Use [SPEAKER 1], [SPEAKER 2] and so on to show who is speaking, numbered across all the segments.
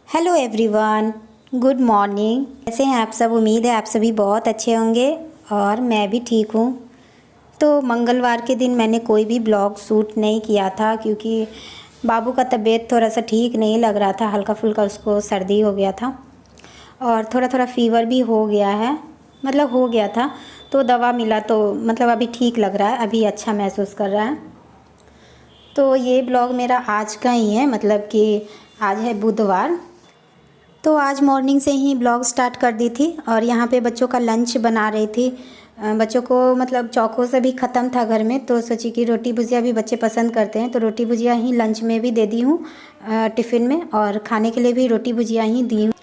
[SPEAKER 1] Hello everyone, good morning. कैसे हैं आप सब? उम्मीद है आप सभी बहुत अच्छे होंगे और मैं भी ठीक हूँ। तो मंगलवार के दिन मैंने कोई भी ब्लॉग शूट नहीं किया था क्योंकि बाबू का तबीयत थोड़ा सा ठीक नहीं लग रहा था। हल्का फुल्का उसको सर्दी हो गया था और थोड़ा थोड़ा फ़ीवर भी हो गया है, मतलब हो गया था। तो दवा मिला तो मतलब अभी ठीक लग रहा है, अभी अच्छा महसूस कर रहा है। तो ये ब्लॉग मेरा आज का ही है, मतलब कि आज है बुधवार। तो आज मॉर्निंग से ही ब्लॉग स्टार्ट कर दी थी और यहाँ पे बच्चों का लंच बना रही थी। बच्चों को मतलब चौको से भी ख़त्म था घर में, तो सोची कि रोटी भुजिया भी बच्चे पसंद करते हैं, तो रोटी भुजिया ही लंच में भी दे दी हूँ टिफ़िन में, और खाने के लिए भी रोटी भुजिया ही दी हूँ।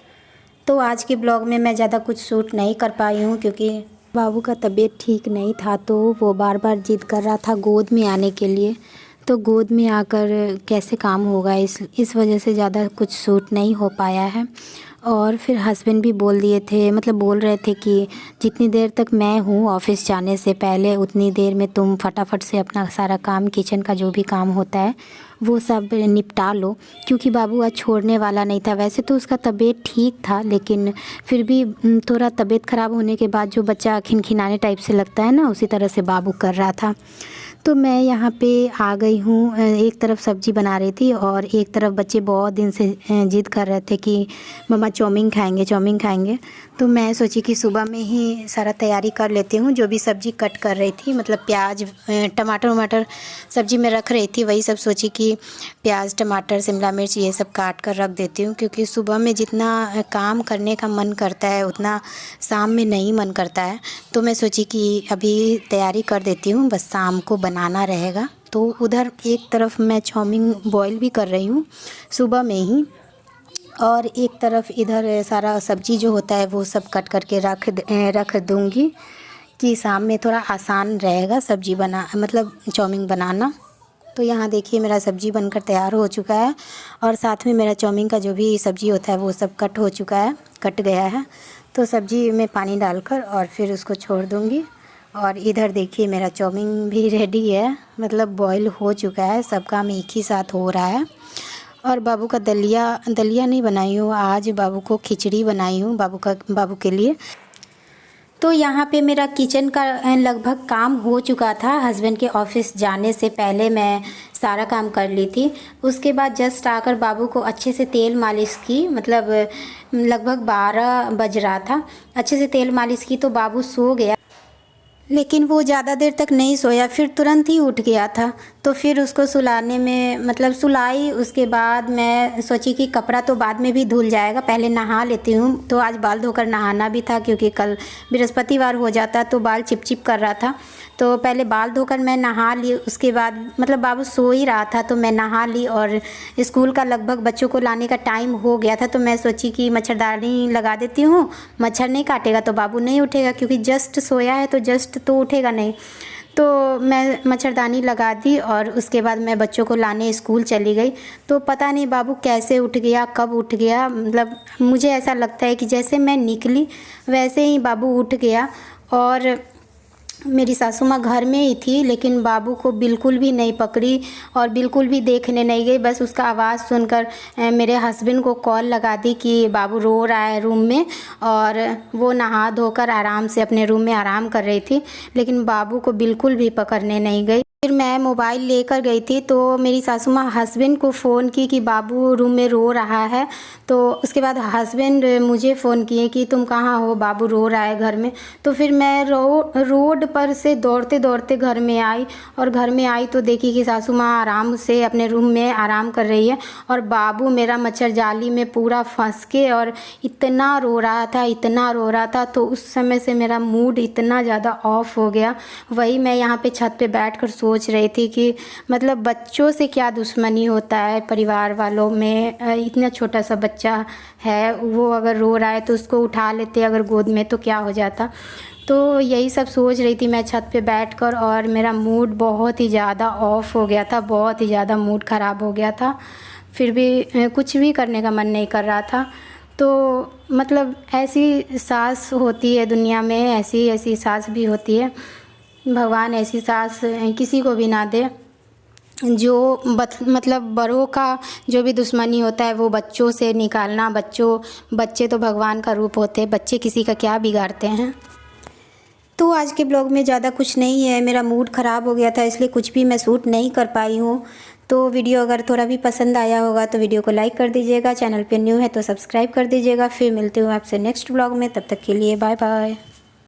[SPEAKER 1] तो आज के ब्लॉग में मैं ज़्यादा कुछ शूट नहीं कर पाई हूँ क्योंकि बाबू का तबीयत ठीक नहीं था, तो वो बार बार जिद कर रहा था गोद में आने के लिए। तो गोद में आकर कैसे काम होगा, इस वजह से ज़्यादा कुछ शूट नहीं हो पाया है। और फिर हस्बैंड भी बोल दिए थे, मतलब बोल रहे थे कि जितनी देर तक मैं हूँ ऑफ़िस जाने से पहले उतनी देर में तुम फटाफट से अपना सारा काम, किचन का जो भी काम होता है वो सब निपटा लो, क्योंकि बाबू आज छोड़ने वाला नहीं था। वैसे तो उसका तबीयत ठीक था, लेकिन फिर भी थोड़ा तबीयत ख़राब होने के बाद जो बच्चा खिनखिनाने टाइप से लगता है ना, उसी तरह से बाबू कर रहा था। तो मैं यहाँ पे आ गई हूँ। एक तरफ सब्ज़ी बना रही थी और एक तरफ बच्चे बहुत दिन से ज़िद कर रहे थे कि मम्मा चाउमीन खाएंगे, चाउमीन खाएंगे। तो मैं सोची कि सुबह में ही सारा तैयारी कर लेती हूँ। जो भी सब्ज़ी कट कर रही थी, मतलब प्याज, टमाटर वमाटर सब्ज़ी में रख रही थी, वही सब सोची कि प्याज, टमाटर, शिमला मिर्च ये सब काट कर रख देती हूँ, क्योंकि सुबह में जितना काम करने का मन करता है उतना शाम में नहीं मन करता है। तो मैं सोची कि अभी तैयारी कर देती हूँ, बस शाम को बनाना रहेगा। तो उधर एक तरफ मैं चाउमीन बॉईल भी कर रही हूँ सुबह में ही, और एक तरफ इधर सारा सब्ज़ी जो होता है वो सब कट करके रख दूँगी कि शाम में थोड़ा आसान रहेगा सब्ज़ी बना, मतलब चाउमीन बनाना। तो यहाँ देखिए मेरा सब्ज़ी बनकर तैयार हो चुका है और साथ में मेरा चाउमीन का जो भी सब्ज़ी होता है वो सब कट हो चुका है, कट गया है। तो सब्ज़ी में पानी डालकर और फिर उसको छोड़ दूँगी। और इधर देखिए मेरा चाउमीन भी रेडी है, मतलब बॉईल हो चुका है, सब काम एक ही साथ हो रहा है। और बाबू का दलिया नहीं बनाई हूँ आज, बाबू को खिचड़ी बनाई हूँ बाबू के लिए। तो यहाँ पे मेरा किचन का लगभग काम हो चुका था। हस्बैंड के ऑफिस जाने से पहले मैं सारा काम कर ली थी। उसके बाद जस्ट आकर बाबू को अच्छे से तेल मालिश की, मतलब लगभग 12 बज रहा था। अच्छे से तेल मालिश की तो बाबू सो गया, लेकिन वो ज़्यादा देर तक नहीं सोया, फिर तुरंत ही उठ गया था। तो फिर उसको सुलाने में, मतलब सुलाई, उसके बाद मैं सोची कि कपड़ा तो बाद में भी धुल जाएगा, पहले नहा लेती हूँ। तो आज बाल धोकर नहाना भी था क्योंकि कल बृहस्पतिवार हो जाता तो बाल चिपचिप कर रहा था। तो पहले बाल धोकर मैं नहा ली, उसके बाद मतलब बाबू सो ही रहा था तो मैं नहा ली। और स्कूल का लगभग बच्चों को लाने का टाइम हो गया था, तो मैं सोची कि मच्छरदानी लगा देती हूँ, मच्छर नहीं काटेगा तो बाबू नहीं उठेगा, क्योंकि जस्ट सोया है तो जस्ट तो उठेगा नहीं। तो मैं मच्छरदानी लगा दी और उसके बाद मैं बच्चों को लाने स्कूल चली गई। तो पता नहीं बाबू कैसे उठ गया, कब उठ गया, मतलब मुझे ऐसा लगता है कि जैसे मैं निकली वैसे ही बाबू उठ गया। और मेरी सासू माँ घर में ही थी, लेकिन बाबू को बिल्कुल भी नहीं पकड़ी और बिल्कुल भी देखने नहीं गई। बस उसका आवाज़ सुनकर मेरे हस्बैंड को कॉल लगा दी कि बाबू रो रहा है रूम में, और वो नहा धोकर आराम से अपने रूम में आराम कर रही थी, लेकिन बाबू को बिल्कुल भी पकड़ने नहीं गई। फिर मैं मोबाइल लेकर गई थी तो मेरी सासू माँ हस्बैंड को फ़ोन की कि बाबू रूम में रो रहा है। तो उसके बाद हस्बैंड मुझे फ़ोन किए कि तुम कहाँ हो, बाबू रो रहा है घर में। तो फिर मैं रोड पर से दौड़ते दौड़ते घर में आई, और घर में आई तो देखी कि सासू माँ आराम से अपने रूम में आराम कर रही है और बाबू मेरा मच्छर जाली में पूरा फंस के और इतना रो रहा था, इतना रो रहा था। तो उस समय से मेरा मूड इतना ज़्यादा ऑफ हो गया। वही मैं यहाँ पे छत पे बैठकर सोच रही थी कि मतलब बच्चों से क्या दुश्मनी होता है परिवार वालों में। इतना छोटा सा बच्चा है, वो अगर रो रहा है तो उसको उठा लेते अगर गोद में तो क्या हो जाता। तो यही सब सोच रही थी मैं छत पे बैठकर, और मेरा मूड बहुत ही ज़्यादा ऑफ हो गया था, बहुत ही ज़्यादा मूड ख़राब हो गया था। फिर भी कुछ भी करने का मन नहीं कर रहा था। तो मतलब ऐसी सास होती है दुनिया में, ऐसी ऐसी सास भी होती है, भगवान ऐसी सास किसी को भी ना दे। मतलब बड़ों का जो भी दुश्मनी होता है वो बच्चों से निकालना। बच्चे तो भगवान का रूप होते हैं, बच्चे किसी का क्या बिगाड़ते हैं। तो आज के ब्लॉग में ज़्यादा कुछ नहीं है, मेरा मूड ख़राब हो गया था इसलिए कुछ भी मैं शूट नहीं कर पाई हूँ। तो वीडियो अगर थोड़ा भी पसंद आया होगा तो वीडियो को लाइक कर दीजिएगा, चैनल पे न्यू है तो सब्सक्राइब कर दीजिएगा। फिर मिलती हूँ आपसे नेक्स्ट ब्लॉग में, तब तक के लिए बाय बाय।